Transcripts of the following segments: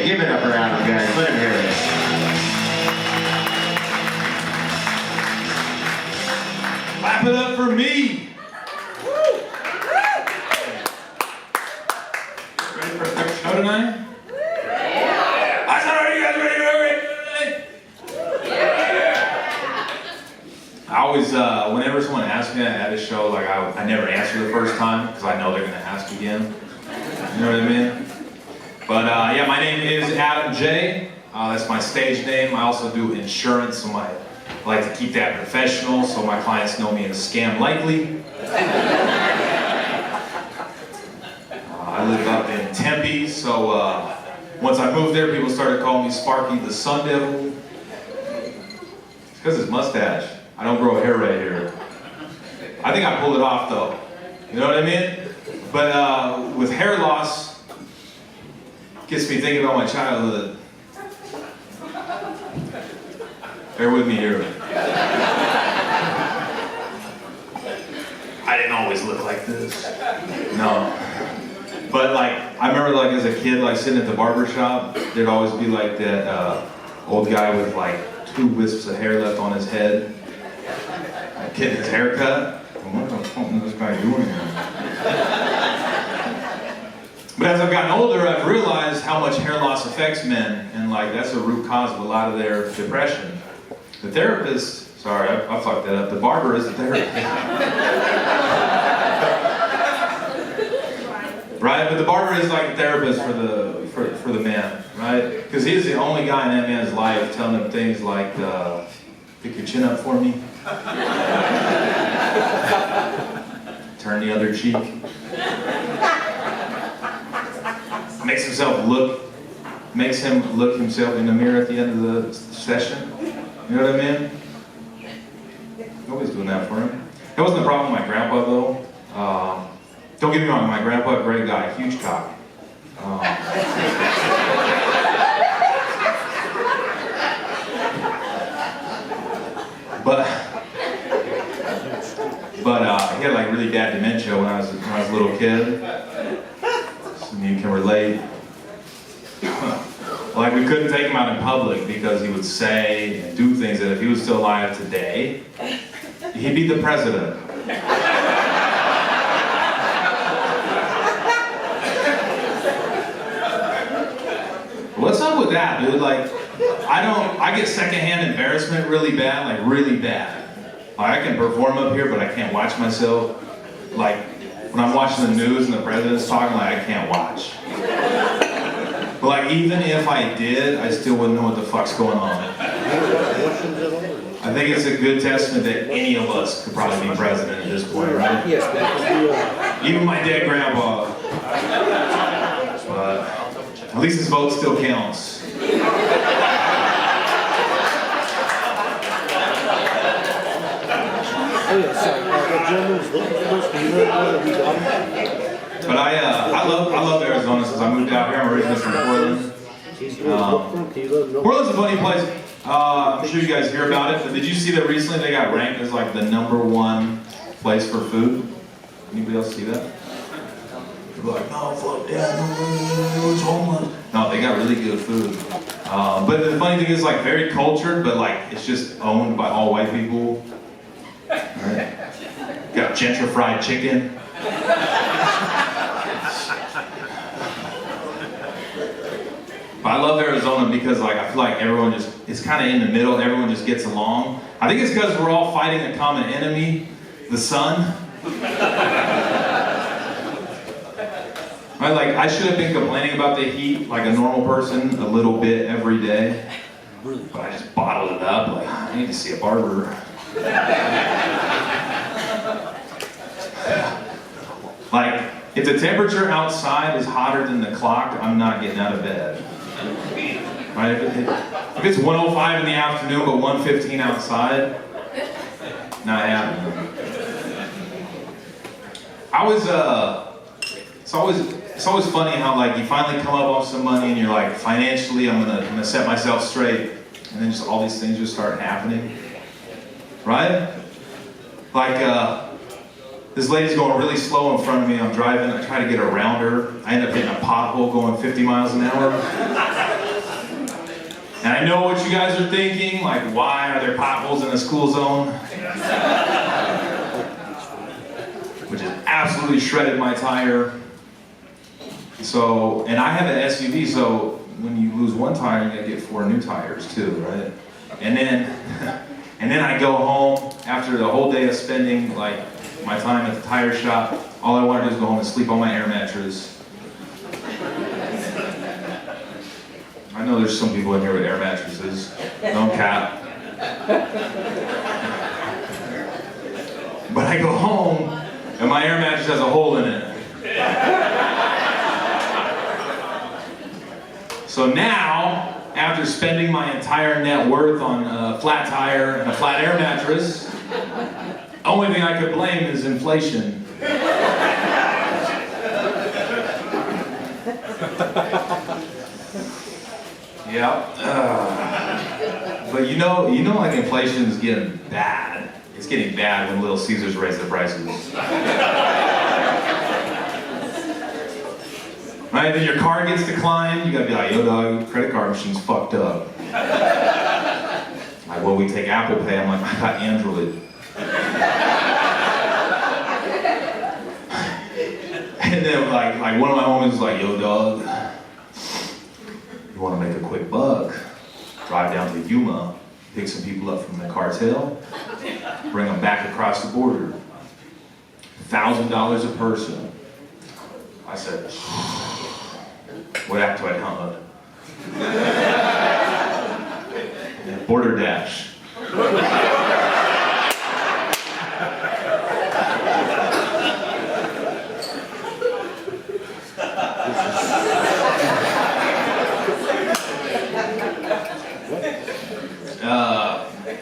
Jay. Give it up around him, guys. Let him hear it. Clap it up for me. Ready for a quick show tonight? I said, are you guys ready? I always, whenever someone asks me at a show, like I never answer the first time because I know they're going to ask again. You know what I mean? But yeah, my name is Adam J. That's my stage name. I also do insurance, so I like to keep that professional, so my clients know me as Scam Likely. I live up in Tempe, so once I moved there, people started calling me Sparky the Sun Devil. It's because his mustache. I don't grow hair right here. I think I pulled it off though. You know what I mean? But with hair loss, gets me thinking about my childhood. Bear with me here. I didn't always look like this. No. But like, I remember like as a kid, like sitting at the barber shop, there'd always be like that old guy with like 2 wisps of hair left on his head, getting his hair cut. What the fuck is this guy doing here? But as I've gotten older, I've realized how much hair loss affects men, and like that's a root cause of a lot of their depression. The therapist, sorry, I fucked that up. The barber is the therapist. Right? But the barber is like a therapist for the man, right? Because he's the only guy in that man's life telling him things like, pick your chin up for me. Turn the other cheek. Makes him look himself in the mirror at the end of the session. You know what I mean? Nobody's doing that for him. That wasn't the problem with my grandpa though. Don't get me wrong, my grandpa, great guy, huge cock. But he had like really bad dementia when I was a little kid. Some of you can relate. Like we couldn't take him out in public because he would say and do things that if he was still alive today, he'd be the president. What's up with that, dude? Like, I get secondhand embarrassment really bad, like really bad. Like, I can perform up here, but I can't watch myself. Like, when I'm watching the news and the president's talking, like, I can't watch. But like, even if I did, I still wouldn't know what the fuck's going on. I think it's a good testament that any of us could probably be president at this point, right? Yes, definitely. Even my dead grandpa. But at least his vote still counts. But I love Arizona since I moved out here. I'm originally from Portland. Portland's a funny place. I'm sure you guys hear about it. But did you see that recently they got ranked as like the #1 place for food? Anybody else see that? People are like, no, fuck that, no, it's homeless. No, they got really good food. But the funny thing is like very cultured, but like it's just owned by all white people. Right? Got gentrified chicken. But I love Arizona because like I feel like everyone it's kind of in the middle. Everyone just gets along. I think it's because we're all fighting a common enemy, the sun. Right, like I should have been complaining about the heat like a normal person a little bit every day, but I just bottled it up. Like I need to see a barber. Like if the temperature outside is hotter than the clock, I'm not getting out of bed. Right? If it's 1:05 in the afternoon but 1:15 outside, not happening. It's always funny how like you finally come up off some money and you're like financially I'm gonna set myself straight, and then just all these things just start happening, right? Like this lady's going really slow in front of me. I'm driving. I try to get around her. I ended up hitting a pothole going 50 miles an hour. And I know what you guys are thinking, like, why are there potholes in a school zone? Which has absolutely shredded my tire. So, and I have an SUV, so when you lose one tire, you gotta get 4 new tires too, right? And then I go home after the whole day of spending like my time at the tire shop. All I want to do is go home and sleep on my air mattress. I know there's some people in here with air mattresses. No cap. But I go home and my air mattress has a hole in it. So now, after spending my entire net worth on a flat tire and a flat air mattress, the only thing I could blame is inflation. Yeah. But you know, like inflation is getting bad. It's getting bad when Little Caesars raise their prices. Right, then your car gets declined, you gotta be like, yo dog, your credit card machine's fucked up. Like, well, we take Apple Pay. I'm like, I got Android. And then like one of my homies was like, yo dog, you wanna make a quick buck? Drive down to Yuma, pick some people up from the cartel, bring them back across the border. $1,000 a person. I said, what app do I download? Border Dash.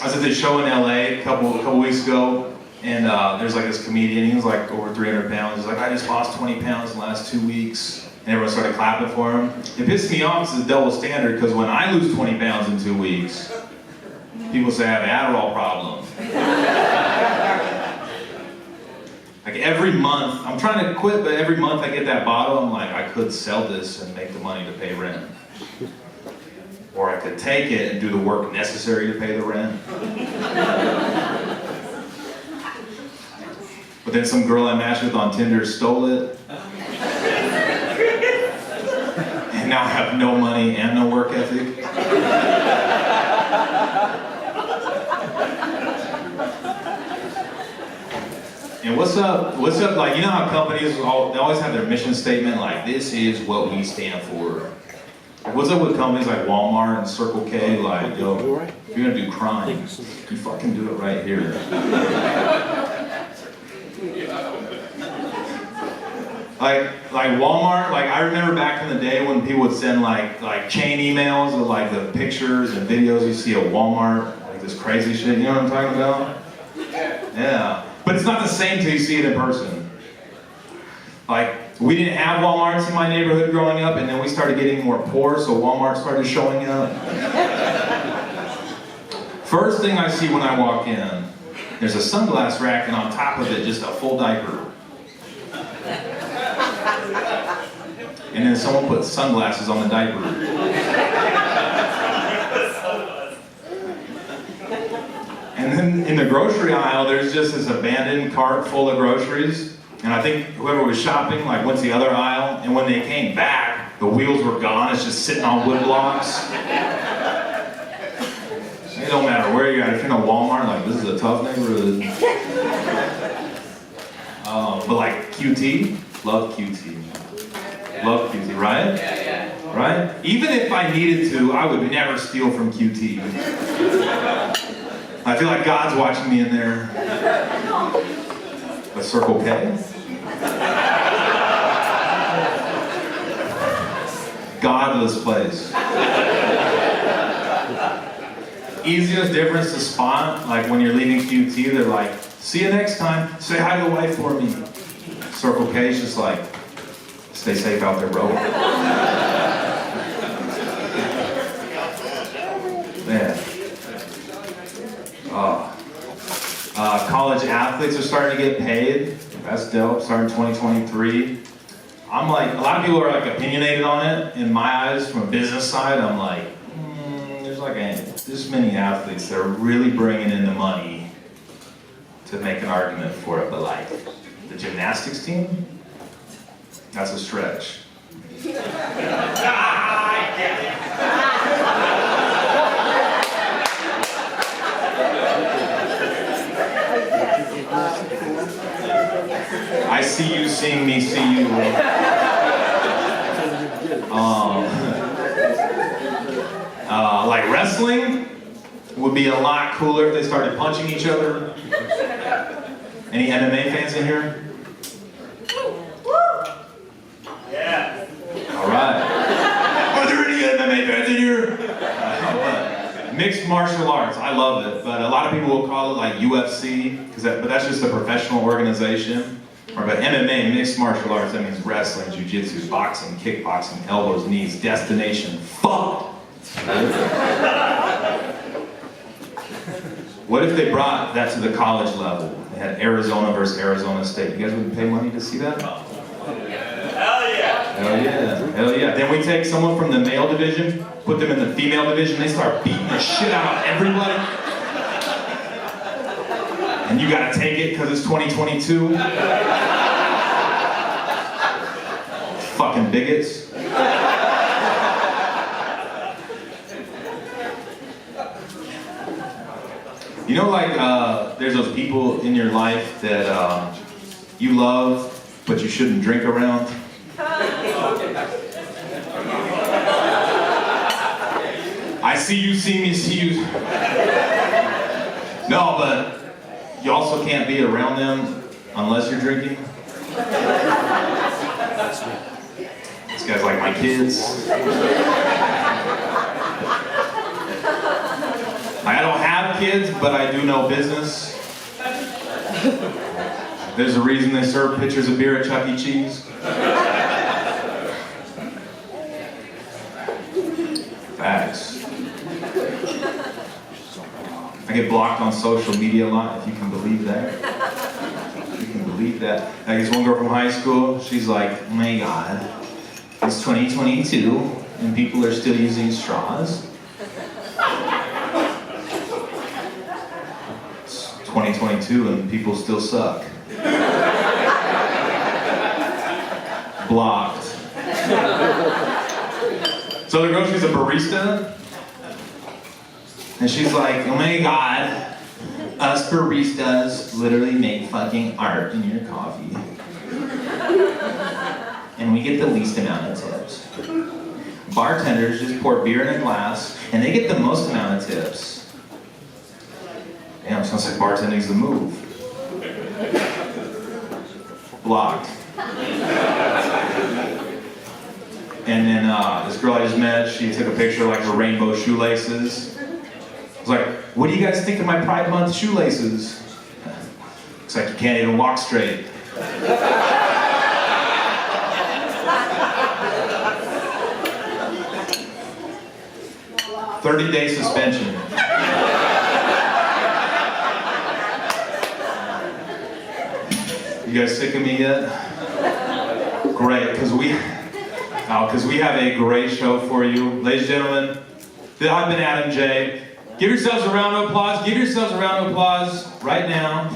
I was at this show in LA a couple weeks ago, and there's like this comedian, he was like over 300 pounds. He's like, I just lost 20 pounds in the last 2 weeks. And everyone started clapping for him. It pissed me off because it's a double standard, because when I lose 20 pounds in 2 weeks, people say I have an Adderall problem. Like every month, I'm trying to quit, but every month I get that bottle, I'm like, I could sell this and make the money to pay rent. Or I could take it and do the work necessary to pay the rent. But then some girl I matched with on Tinder stole it. And now I have no money and no work ethic. And what's up, like, you know how companies, they always have their mission statement, like, this is what we stand for. Like, what's up with companies like Walmart and Circle K, like, yo, if you're gonna do crime, you fucking do it right here. Like Walmart, like I remember back in the day when people would send like chain emails with like the pictures and videos you see at Walmart, like this crazy shit, you know what I'm talking about? Yeah. But it's not the same till you see it in person. Like, we didn't have Walmarts in my neighborhood growing up, and then we started getting more poor, so Walmart started showing up. First thing I see when I walk in, there's a sunglass rack, and on top of it, just a full diaper. And then someone put sunglasses on the diaper. And then in the grocery aisle, there's just this abandoned cart full of groceries. And I think whoever was shopping like went to the other aisle, and when they came back, the wheels were gone. It's just sitting on wood blocks. It don't matter where you're at. If you're in a Walmart, like, this is a tough neighborhood. But like QT, love QT. Love QT, right? Yeah. Right? Even if I needed to, I would never steal from QT. I feel like God's watching me in there. A Circle K? Godless place. Easiest difference to spot, like when you're leaving QT, they're like, see you next time, say hi to the wife for me. Circle K is just like, stay safe out there, bro. Man. College athletes are starting to get paid. That's dope. Starting 2023. I'm like, a lot of people are like opinionated on it. In my eyes, from a business side, I'm like, there's like this many athletes that are really bringing in the money to make an argument for it. But like, the gymnastics team, that's a stretch. I see you seeing me see you. Like wrestling would be a lot cooler if they started punching each other. Any MMA fans in here? Yeah. All right. Are there any MMA fans in here? Mixed martial arts, I love it, but a lot of people will call it like UFC, but that's just a professional organization. But MMA, mixed martial arts, that means wrestling, jiu-jitsu, boxing, kickboxing, elbows, knees, destination, fuck! What if they brought that to the college level? They had Arizona versus Arizona State. You guys wouldn't pay money to see that? Hell yeah! Hell yeah! Hell yeah! Then we take someone from the male division, put them in the female division, they start beating the shit out of everybody. And you gotta take it because it's 2022. Fucking bigots. You know, like, there's those people in your life that you love, but you shouldn't drink around. I see you, see me, see you. No, but you also can't be around them unless you're drinking. This guy's like my kids. I don't have kids, but I do know business. There's a reason they serve pitchers of beer at Chuck E. Cheese. Facts. I get blocked on social media a lot, if you can believe that. If you can believe that. Like this one girl from high school, she's like, oh my God, it's 2022 and people are still using straws. It's 2022 and people still suck. Blocked. So the girl, she's a barista. And she's like, oh my God, us baristas literally make fucking art in your coffee. And we get the least amount of tips. Bartenders just pour beer in a glass, and they get the most amount of tips. Damn, sounds like bartending's the move. Blocked. And then this girl I just met, she took a picture of like her rainbow shoelaces. I was like, what do you guys think of my Pride Month shoelaces? Looks like you can't even walk straight. 30-day suspension. You guys sick of me yet? Great, because we have a great show for you. Ladies and gentlemen, I've been Adam J. Give yourselves a round of applause. Give yourselves a round of applause right now.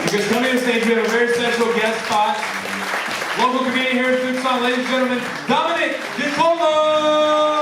Because coming to the stage, we have a very special guest spot. Local comedian here in Tucson, ladies and gentlemen, Dominic DiColo!